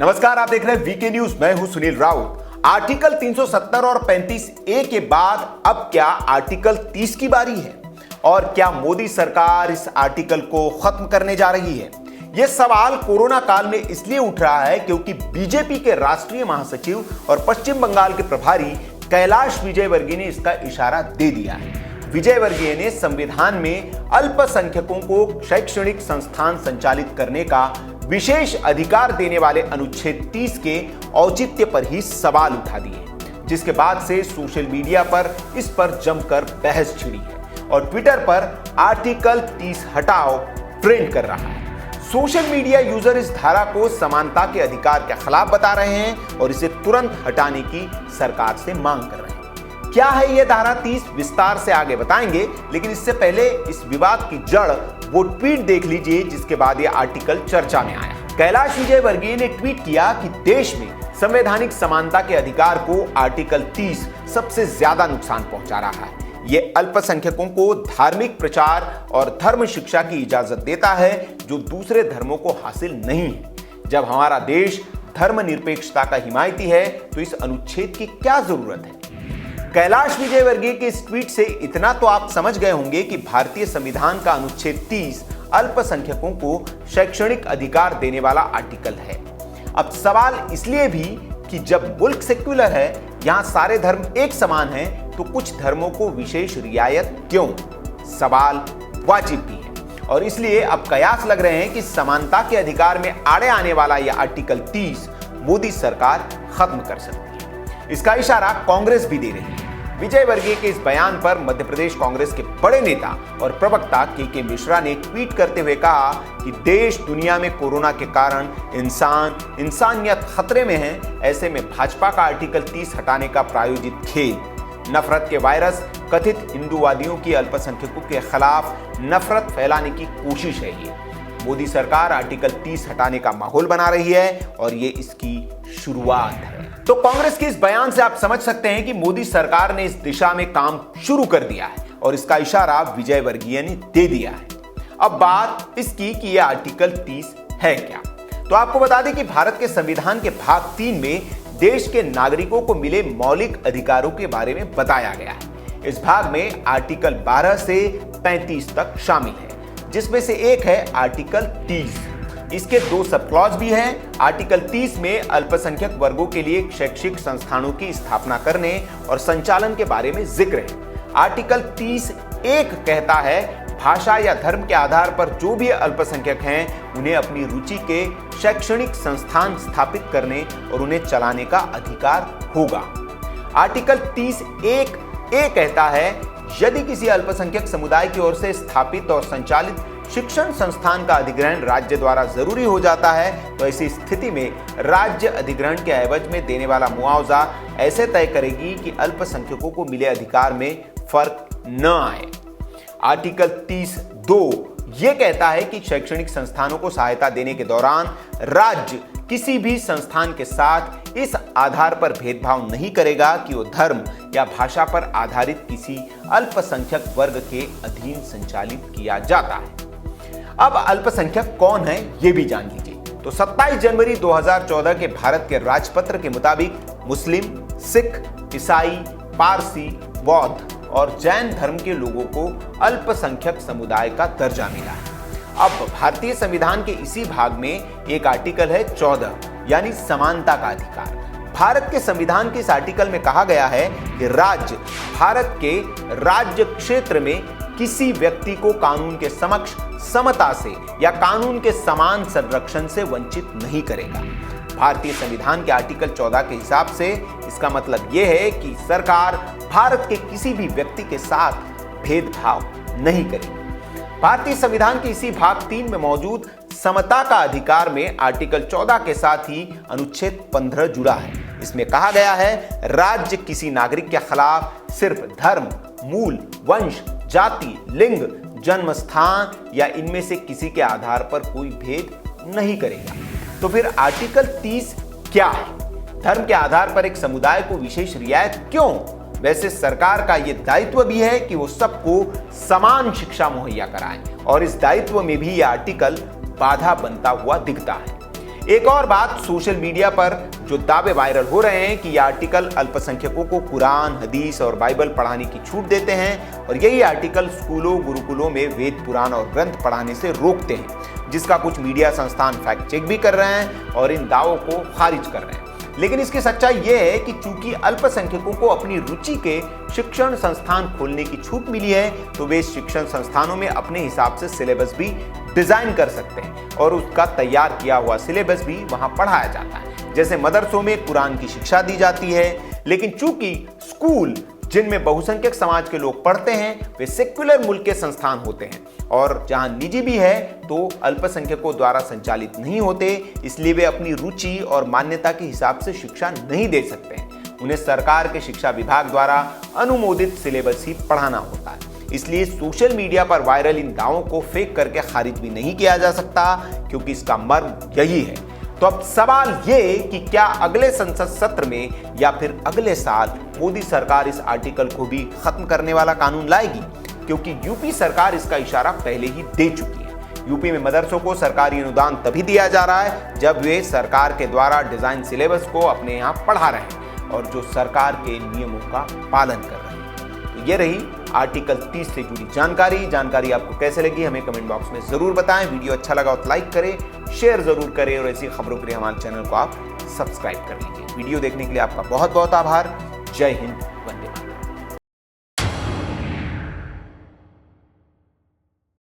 नमस्कार, आप देख रहे हैं वीके न्यूज। मैं हूं सुनील राउत। आर्टिकल 370 और 35A के बाद अब क्या आर्टिकल 30 की बारी है और क्या मोदी सरकार इस आर्टिकल को खत्म करने जा रही है? यह सवाल कोरोना काल में इसलिए उठ रहा है क्योंकि बीजेपी के राष्ट्रीय महासचिव और पश्चिम बंगाल के प्रभारी कैलाश विजयवर्गीय ने इसका इशारा दे दिया है। विजयवर्गीय ने संविधान में अल्पसंख्यकों को शैक्षणिक संस्थान संचालित करने का विशेष अधिकार देने वाले अनुच्छेद 30 के औचित्य पर ही सवाल उठा दिए, जिसके बाद से सोशल मीडिया पर इस पर जमकर बहस छिड़ी है और ट्विटर पर आर्टिकल 30 हटाओ ट्रेंड कर रहा है। सोशल मीडिया यूजर इस धारा को समानता के अधिकार के खिलाफ बता रहे हैं और इसे तुरंत हटाने की सरकार से मांग कर रहे हैं। क्या है यह धारा 30, विस्तार से आगे बताएंगे, लेकिन इससे पहले इस विवाद की जड़ वो ट्वीट देख लीजिए जिसके बाद यह आर्टिकल चर्चा में आया। कैलाश विजयवर्गीय ने ट्वीट किया कि देश में संवैधानिक समानता के अधिकार को आर्टिकल 30 सबसे ज्यादा नुकसान पहुंचा रहा है। यह अल्पसंख्यकों को धार्मिक प्रचार और धर्म शिक्षा की इजाजत देता है जो दूसरे धर्मों को हासिल नहीं है। जब हमारा देश धर्मनिरपेक्षता का हिमायती है तो इस अनुच्छेद की क्या जरूरत है? कैलाश विजयवर्गीय के इस ट्वीट से इतना तो आप समझ गए होंगे कि भारतीय संविधान का अनुच्छेद 30 अल्पसंख्यकों को शैक्षणिक अधिकार देने वाला आर्टिकल है। अब सवाल इसलिए भी कि जब मुल्क सेक्युलर है, यहां सारे धर्म एक समान हैं, तो कुछ धर्मों को विशेष रियायत क्यों? सवाल वाजिब भी है और इसलिए अब कयास लग रहे हैं कि समानता के अधिकार में आड़े आने वाला यह आर्टिकल 30 मोदी सरकार खत्म कर सकती है। इसका इशारा कांग्रेस भी दे रही है। विजयवर्गीय के इस बयान पर मध्य प्रदेश कांग्रेस के बड़े नेता और प्रवक्ता के मिश्रा ने ट्वीट करते हुए कहा कि देश दुनिया में कोरोना के कारण इंसानियत खतरे में है। ऐसे में भाजपा का आर्टिकल 30 हटाने का प्रायोजित खेल नफरत के वायरस, कथित हिंदूवादियों की अल्पसंख्यकों के खिलाफ नफरत फैलाने की कोशिश है। ये मोदी सरकार आर्टिकल 30 हटाने का माहौल बना रही है और ये इसकी शुरुआत है। तो कांग्रेस के इस बयान से आप समझ सकते हैं कि मोदी सरकार ने इस दिशा में काम शुरू कर दिया है और इसका इशारा विजयवर्गीय ने दे दिया है। अब बात इसकी कि यह आर्टिकल 30 है क्या। तो आपको बता दें कि भारत के संविधान के भाग 3 में देश के नागरिकों को मिले मौलिक अधिकारों के बारे में बताया गया है। इस भाग में आर्टिकल 12 से 35 तक शामिल है, जिसमें से एक है आर्टिकल 30। इसके 2 सब क्लॉज भी हैं। आर्टिकल 30 में अल्पसंख्यक वर्गों के लिए शैक्षिक संस्थानों की स्थापना करने और संचालन के बारे में जिक्र है। आर्टिकल 30(1) कहता है भाषा या धर्म के आधार पर जो भी अल्पसंख्यक हैं उन्हें अपनी रुचि के शैक्षणिक संस्थान स्थापित करने और उन्हें चलाने का अधिकार होगा। आर्टिकल 30(1)(a) कहता है यदि किसी अल्पसंख्यक समुदाय की ओर से स्थापित और संचालित शिक्षण संस्थान का अधिग्रहण राज्य द्वारा जरूरी हो जाता है तो ऐसी स्थिति में राज्य अधिग्रहण के एवज में देने वाला मुआवजा ऐसे तय करेगी कि अल्पसंख्यकों को मिले अधिकार में फर्क न आए। आर्टिकल 30(2) यह कहता है कि शैक्षणिक संस्थानों को सहायता देने के दौरान राज्य किसी भी संस्थान के साथ इस आधार पर भेदभाव नहीं करेगा कि वो धर्म या भाषा पर आधारित किसी अल्पसंख्यक वर्ग के अधीन संचालित किया जाता है। अब अल्पसंख्यक कौन है ये भी जान लीजिए। तो 27 जनवरी 2014 के भारत के राजपत्र के मुताबिक मुस्लिम, सिख, ईसाई, पारसी, बौद्ध और जैन धर्म के लोगों को अल्पसंख्यक समुदाय का दर्जा मिला है। अब भारतीय संविधान के इसी भाग में एक आर्टिकल है 14, यानी समानता का अधिकार। भारत के संविधान के इस आर्टिकल में कहा गया है कि राज्य भारत के राज्य क्षेत्र में किसी व्यक्ति को कानून के समक्ष समता से या कानून के समान संरक्षण से वंचित नहीं करेगा। भारतीय संविधान के आर्टिकल 14 के हिसाब से इसका मतलब यह है कि सरकार भारत के किसी भी व्यक्ति के साथ भेदभाव नहीं करेगी। भारतीय संविधान के इसी भाग 3 में मौजूद समता का अधिकार में आर्टिकल 14 के साथ ही अनुच्छेद 15 जुड़ा है। इसमें कहा गया है राज्य किसी नागरिक के खिलाफ सिर्फ धर्म, मूल, वंश, जाति, लिंग, जन्म स्थान या इनमें से किसी के आधार पर कोई भेद नहीं करेगा। तो फिर आर्टिकल 30 क्या है? धर्म के आधार पर एक समुदाय को विशेष रियायत क्यों? वैसे सरकार का यह दायित्व भी है कि वो सबको समान शिक्षा मुहैया कराएं और इस दायित्व में भी यह आर्टिकल बाधा बनता हुआ दिखता है। एक और बात, सोशल मीडिया पर जो दावे वायरल हो रहे हैं कि यह आर्टिकल अल्पसंख्यकों को कुरान, हदीस और बाइबल पढ़ाने की छूट देते हैं और यही आर्टिकल स्कूलों, गुरुकुलों में वेद, पुराण और ग्रंथ पढ़ाने से रोकते हैं, जिसका कुछ मीडिया संस्थान फैक्ट चेक भी कर रहे हैं और इन दावों को खारिज कर रहे हैं। लेकिन इसकी सच्चाई यह है कि चूंकि अल्पसंख्यकों को अपनी रुचि के शिक्षण संस्थान खोलने की छूट मिली है, तो वे शिक्षण संस्थानों में अपने हिसाब से सिलेबस भी डिजाइन कर सकते हैं और उसका तैयार किया हुआ सिलेबस भी वहां पढ़ाया जाता है। जैसे मदरसों में कुरान की शिक्षा दी जाती है, लेकिन चूंकि स्कूल जिनमें बहुसंख्यक समाज के लोग पढ़ते हैं वे सेक्युलर मुल्क के संस्थान होते हैं और जहां निजी भी है तो अल्पसंख्यकों द्वारा संचालित नहीं होते, इसलिए वे अपनी रुचि और मान्यता के हिसाब से शिक्षा नहीं दे सकते हैं। उन्हें सरकार के शिक्षा विभाग द्वारा अनुमोदित सिलेबस ही पढ़ाना होता है। इसलिए सोशल मीडिया पर वायरल इन दावों को फेक करके खारिज भी नहीं किया जा सकता, क्योंकि इसका मर्म यही है। तो अब सवाल ये कि क्या अगले संसद सत्र में या फिर अगले साल मोदी सरकार इस आर्टिकल को भी खत्म करने वाला कानून लाएगी, क्योंकि यूपी सरकार इसका इशारा पहले ही दे चुकी है। यूपी में मदरसों को सरकारी अनुदान तभी दिया जा रहा है जब वे सरकार के द्वारा डिजाइन सिलेबस को अपने यहाँ पढ़ा रहे हैं और जो सरकार के नियमों का पालन कर रहे हैं। तो ये रही आर्टिकल 30 से जुड़ी जानकारी आपको कैसे लगी हमें कमेंट बॉक्स में जरूर बताएं। वीडियो अच्छा लगा तो लाइक करें, शेयर जरूर करें और ऐसी खबरों के लिए हमारे चैनल को आप सब्सक्राइब कर लीजिए। वीडियो देखने के लिए आपका बहुत बहुत आभार। जय हिंद।